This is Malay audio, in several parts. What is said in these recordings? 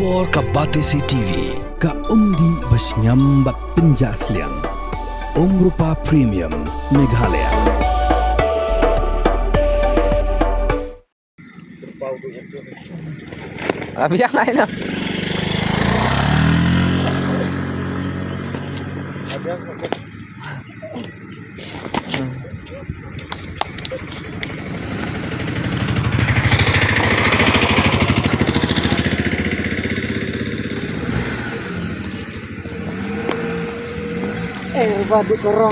Kubor ka Batesi TV. Ka undi basnyambak penjaslian. Rupa Premium Meghalaya. Bijak lain lah. Badu korong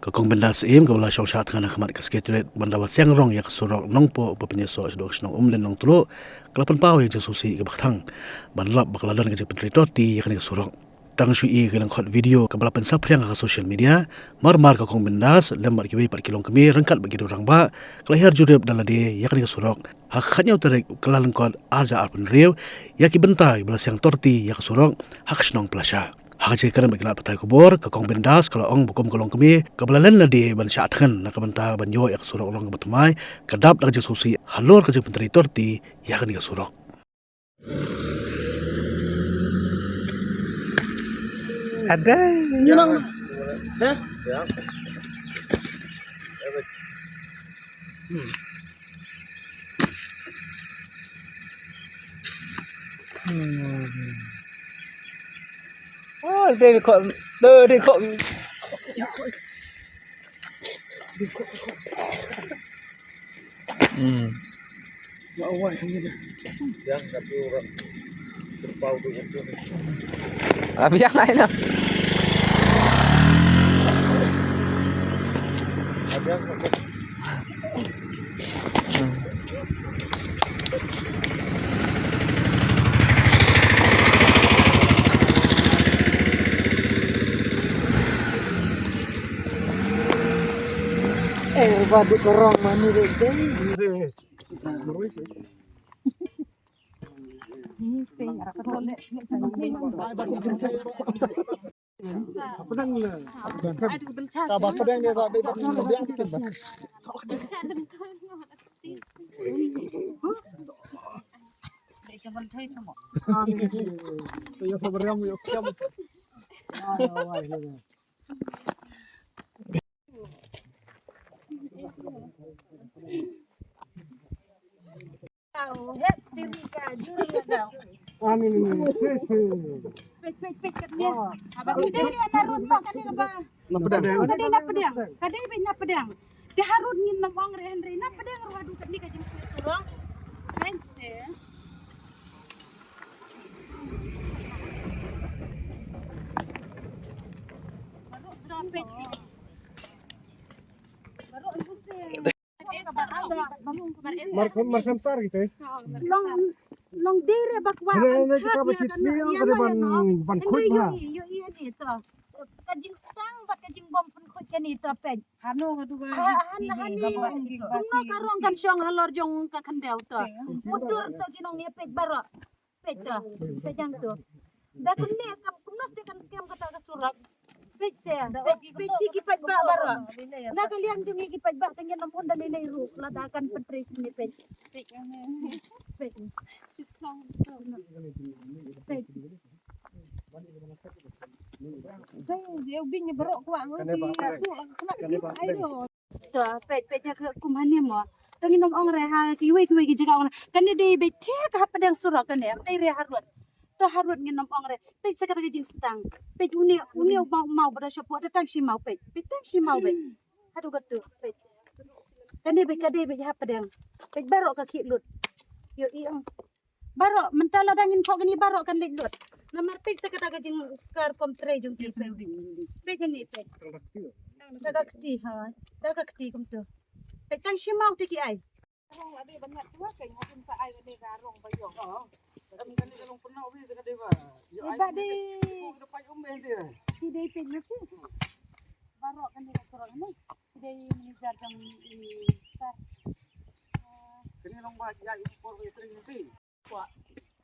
Kakong benda seim kabala syong syat kana khamat kasketret banda wasyang rong yak surok nongpo pepenyeso sedok snong umlen nong tulo kelapan pau yang jesusi ke baktang banlap bakaladan ke pentri toti yak ni surok tang shui ke lang khot video kabala pensap yang ke social media mar kakong bendas lembar kiwi 4 kilong kemi rengkat bagi orang ba kelahir jurep dalade yak ni surok haknya utarek kelalan kod arja arpen rew yak bentai belas yang torti yak surok hak snong plasha Hakajai kan berkenaan petai kubur, kakong bendas kalau ong bukum kolong kemi, kebalalan la di ban syatkan nak benta ban yo yak surok orang kebetumai, kedap dak jeng susi halor kejeng penteri torti yak ni surok. Ada. nyunang hah Oh, dia kok bijak lain lah. badu korong mani deh Markam sar gitu ya. long dire bakwa Ini juga bacit sini yang ada ban kuit lah. yo ini to kajing stang bat kajing bom pun kuit ni to pej Hanu aduh hani kuno karong kan syong halor jong ka kandau to mudur to kinong ni pej baro pej to pejang to da kun ni kam kumnos te kan skam kata ka surak pej te pej ki pej ba baro na kalian jong ki pej ba tengin nampun dalilay ru ladakan petres ni pej pej pej dia binya berok kuat ngerti masuk lah kena ayo to pej ke kumane mo tengin nom ong re ha kiwi ki jaga ong kan de be te ka padang surak kan ya dai re harut to harut ngin nom ong re pej sekar ke jing stang pej uni mau bada shopo da tang shi mau pej tang shi mau be hadu gatu pej kan de be ha padang pej barok ka khitlut yo i ong barok mentala dangin kok gini barok kan lut namar pej sekar ke jing kar komtre jung ki pej ni pej daga kti ha daga kti kum tu pej tang shi mau tiki ai rong ada banyak tua kayak ngapun sa ai ni garong bayong Kan ini kalau pernah wis dekat dewa. Iba di Depan umel dia. Tidai pej nasi barok kan dia sorok ni tidai mengejar jam sar Kini long ba ya impor wis sering nanti.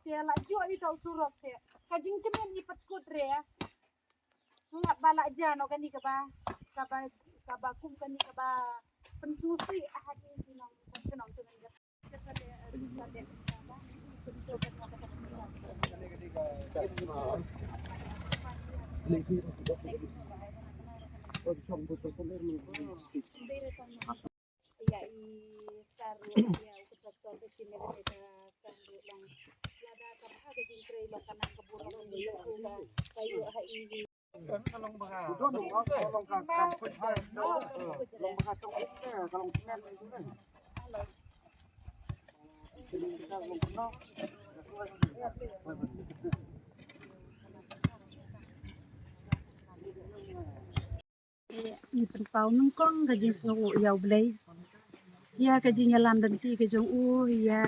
dia laju ai tau surok dia kajing kemen ni petkut re ngap balak jano kan di kaba kum kan di kaba pensusi hati sinong senong tu Ya i saru ya uketok ke sini mereka kan lang lada kapha ke jingkre lo kana keburu ngiyo ku kayu ha ini Kalong baha. Kalong kakak pun hai. Kalong baha tong itu, kalong semen itu kan. i penpau nungkong ke jing sngu ya blai ya ke jing yalan dan ti ke jong u ya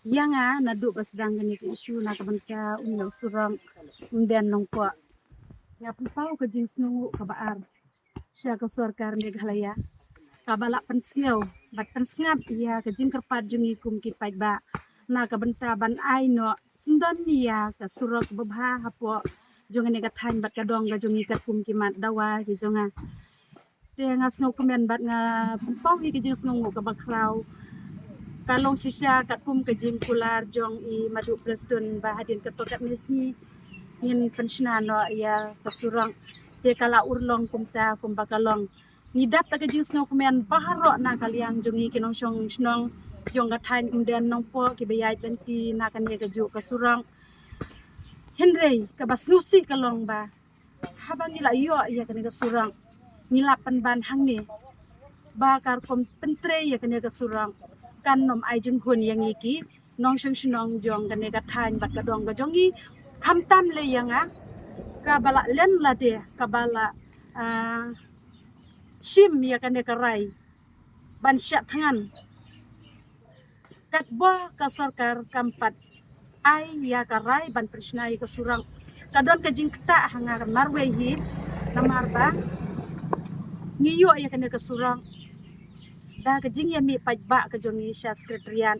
yanga na du pas dang ni ke isu na ka bangka unyau surang undan nong po ya penpau ke jing sngu ka baar sya ka sarkar Meghalaya ka balak pensiau bat pensngap ya ke jing kerpat jungi kum ki pai ba na ka banta ban ai no sindan ya ka surak babha hapo jonga ne ka than bat ka dong ka jungi ka kum ki mat dawa ki jonga te nga snow kemen bat nga pau ki jing snow ka bakrau kalong sisya kat kum ka jing kular jong i madu preston ba hadin ka tokat mesni ngin pensiona no ya ka surang te kala urlong kum ta kum bakalong ngidap ta ka jing snow kemen baharo na kaliang jongi kinong shong snong jong ka than undan nong po ki bayai benti na kan ye ka ju ka surang Henry ka basnusi kalong ba habang nila iyo ya kan ka surang ngilapan ban hang ni bakar kom pentre ya kan ka surang kan nom ai jing hun yang iki nong shong shnong jong kan ka than bat ka dong ka jongi kham tam le yang a ka bala len la de ka bala shim ya kan ka rai ban sya tangan kat bo ka sarkar kampat ai ya ka rai ban prisnai ka surang kadon ka jing kta hanga marwe hi namar ba ngiyo ya kan ka surang da ka jing ya mi paj ba ka jongi sya sekretariat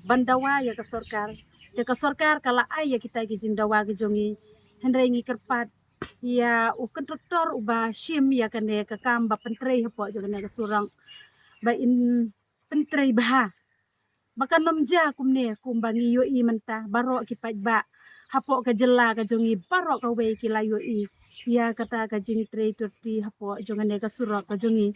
bandawa ya ka sarkar de ka sarkar kala ai ya kita ki jing dawa ka jongi hendrai ngi kerpat ya u kontraktor uba shim ya kan ka kam ba pentre hapo jongi ka surang ba in pentre bah baka nomja kumne kumbangi yo i menta baro ki paj ba hapo ka jela ka jongi baro ka we ki layo i ya kata ka jing tre ti hapo jongane ka surok ka jongi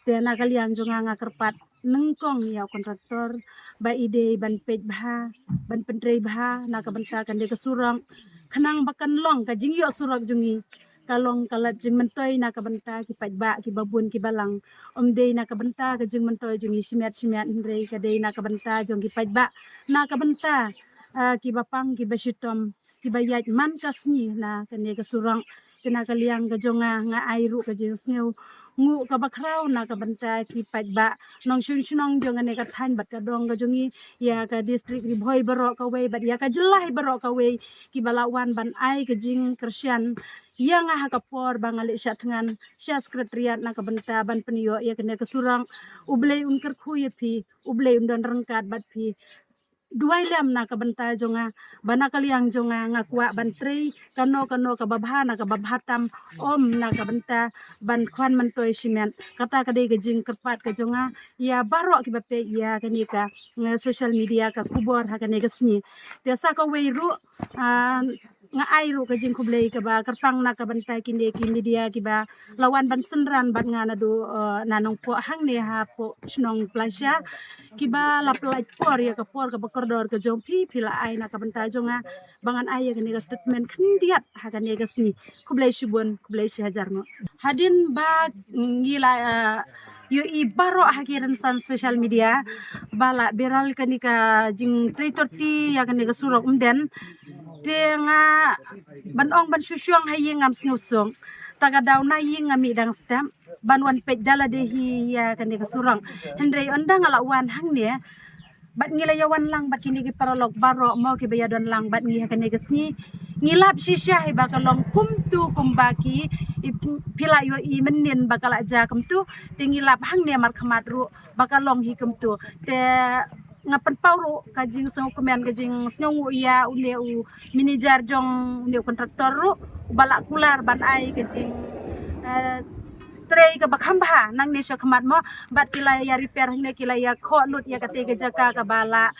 te na kalian jonga nga kerpat nengkong ya kontraktor ba ide ban pej bah ban pentre bah na ka benta kan de ka surang khanang bakan long ka jing yo surok jongi kalong kalat jing mentoy na ka benta ki paj ba ki babun ki balang de na ka benta ka jing mentoy jongi simet hindre ka de na ka benta jong ki paj ba na ka benta ki bapang ki basitom ki bayat man kasni na kane ka surang kena kaliang ka jonga nga airu ka jing sneu ngu ka bakrau na ka benta ki paj ba nong shung shunong jong ane ka than bat ka dong ka jongi ya ka district ri bhoi baro ka we bat ya ka jelai baro ka we ki balawan ban ai ka jing kersian yang ha ka por bangali sya dengan sya sekretariat na ka benta ban penio ya kene ka surang ublei unker khu ye phi ublei undon rengkat bat phi duai lem na ka benta jonga bana kaliang jonga ngakwa bantre kano ka babhana ka babhatam om na ka benta ban khwan mantoi simen kata ka de gejing kerpat ka jonga ya baro ki bape ya kani ka social media ka kubor ha kani gasni tiasa ka weiru nga airu ka jing kublei ka ba kerpang na ka benta kinde ki media ki ba lawan ban senran bat nga na do nanong po hang ne ha po snong plasya ki ba la plai por ya ka por ka bakordor ka jong pi pila ai na ka benta jonga bangan ai ya ni ka statement khindiat ha ka ne gasni kublei shibun kublei shi hajar no hadin ba ngila yo i baro hakiran san social media bala beral kanika jing traitor ti ya kanika surok umden tenga banong ban susyong hayi ngam snusong taga daw na yi ngami dang stem banwan pej dala de hi ya kanika surang hendrei ondang ala wan hang ne bat ngilayawan lang bat kini ki paralog baro mo ki bayadon lang bat ngi kanika sni ngilap sisya hi bakalong kumtu kumbaki pila yo i menin bakala ja kumtu tingilap hang ne mar khamat ru bakalong hi kumtu te ngapan pauro kajing sang komen kajing snong ya une u manager jong ne kontraktor ru balak kular ban ai kajing trei ka bakhamba nang ne shakmat mo bat kila ya repair hingga kila ya kho lut ya kate ka jaka ka bala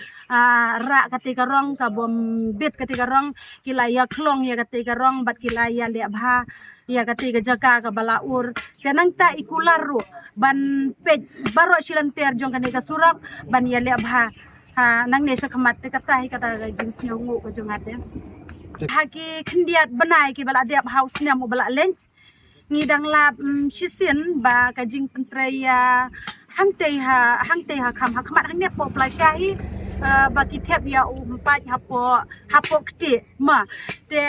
ra kate ka rong ka bom bit kate ka rong kila ya klong ya kate ka rong bat kila ya le bha ya kate ka jaka ka bala ur tenang ta ikularu ban pej baro silanter jong kane ka surak ban ya le bha nang ne shakmat te kata kata jins ngu ka jong ate haki khendiat banai ki bala diap house ne mo bala leng ngidang lap shisin ba kajing pentraya hangtei ha kham ha khmat hang ne po plasyahi ba ki thep ya umpat hapo kti ma te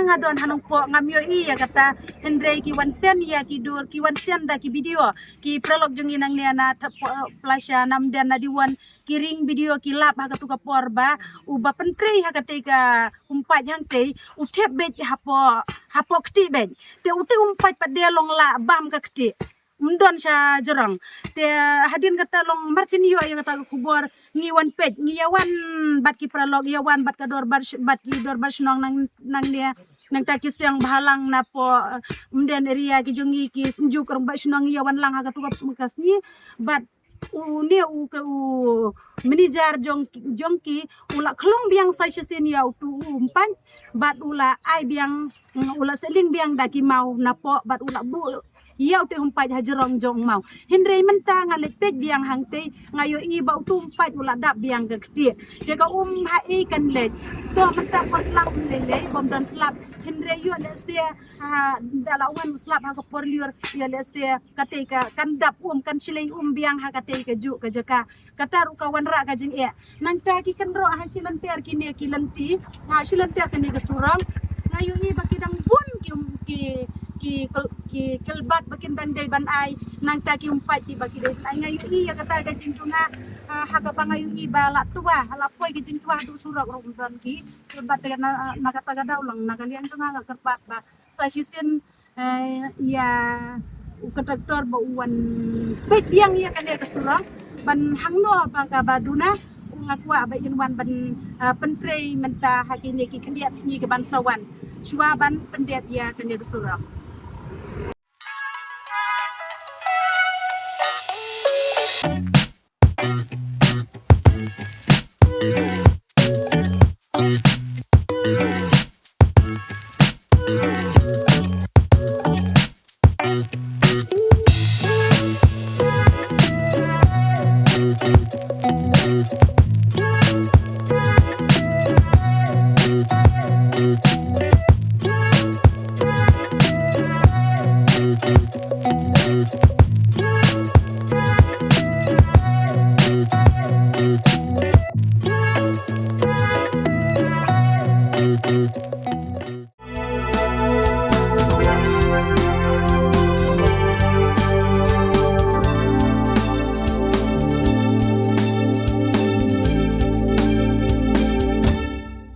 nga don hanong po ngamyo I ya kata hendrei ki wansen ya ki dur ki wansen da ki video ki prolog jung inang ne na plasya nam dan na diwan kiring video ki lap ha katu ka porba uba pentrei ha katika umpat hangtei uthep be hapo kti be te uti umpat pa de long la bam ka kti undon sya jorang te hadin kata long marcin yo yang kata kubor ngiwan pej ngiyawan bat ki pralog yawan bat ka dor bat ki dor bar snong nang dia nang takis yang bahalang na po umden area ki jongi ki senjuk rong bat snong yawan lang ha katu bekas ni bat uni u manager jongki ula klong biang sa sisen ya tu umpan bat ula ai biang ula seling biang daki mau na po bat ula bu yau te umpat hajerong jong mau hindrei menta ngalet pej biang hangte ngayo I ba umpat ula dap biang gekti te ka hai kan let to menta potlang lele bom dan slap hindrei yo le se dalawan slap ha ko porliur yo le se katika kan dap kan silei biang ha katika ju ka jaka katar kawan ra ka jing nang ta ki kan ro ha silanter kini ki lenti ha silanter kini ke surang ngayo I ba kidang bun ki kelbat bakin dandai ban ai nang taki umpat ti bagi dai ai ngayu I ya kata ka jingtunga haga bangayu I bala tua hala poi ki jingtua du surak rom dan ki kelbat dengan nakata ga daulang nakalian tunga ga kerpat ba sa sisen ya ukatraktor ba uwan pet biang ya kan ka surang ban hangno ba ka baduna ngakwa ba inwan ban pentrei menta hakini ki kendiat sni ke ban sawan shua ban pendiat ya kan ka surang Thank you.